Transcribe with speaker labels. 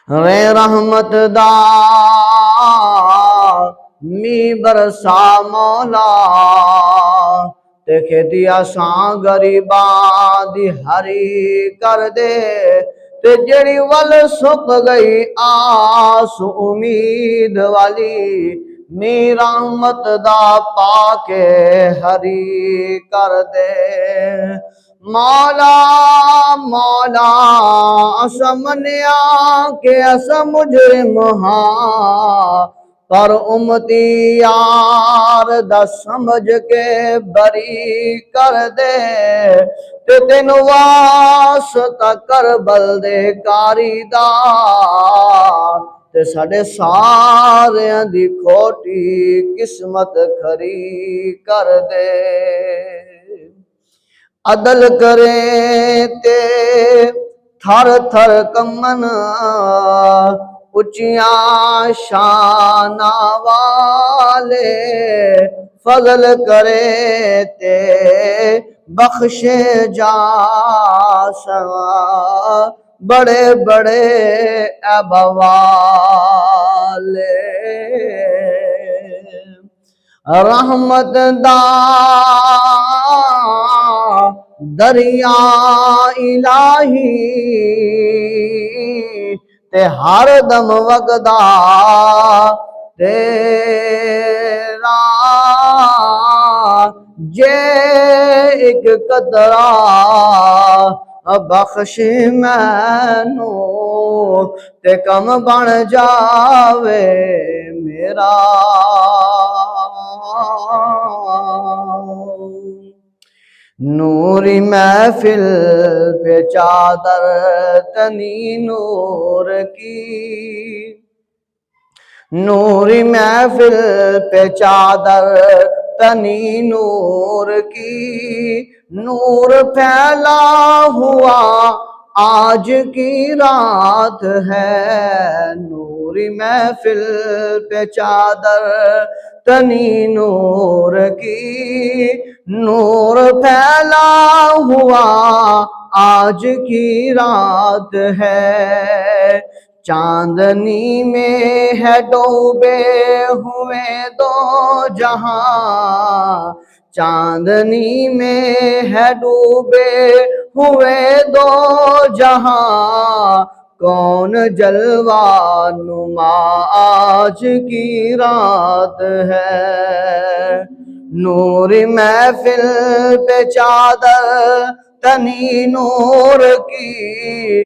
Speaker 1: वे रहमत दा मी बरसा मौला ते खेती असां गरीबां दी हरी कर दे ते जेड़ी वल सुक गई आस उम्मीद वाली मी रहमत दा पाके हरी कर दे। मौला मौला अस मन्या के अस मुजरिम हां पर उम्मती यार दा समझ के बरी कर दे ते तेन वास्ता करबल दे कारी दा ते साडे सारियां दी खोटी किस्मत खरी कर दे। अदल करे ते थर थर कमन उचिया शाना वाले फजल करे ते बख्शे जा सवा बड़े बड़े अबवाले। रहमत दा दरिया इलाही ते हर दम वगदा तेरा जे एक कतरा बख्श मैनू ते कम बन जावे मेरा। नूरी महफिल पे चादर तनी नूर की, नूरी महफिल पे चादर तनी नूर की, नूर फैला हुआ आज की रात है। नूरी महफिल पे चादर तनी नूर की, नूर फैला हुआ आज की रात है। चांदनी में है डूबे हुए दो जहां, चांदनी में है डूबे हुए दो जहां, कौन जलवा नुमा आज की रात है। नूरी महफिल पे चादर तनी नूर की,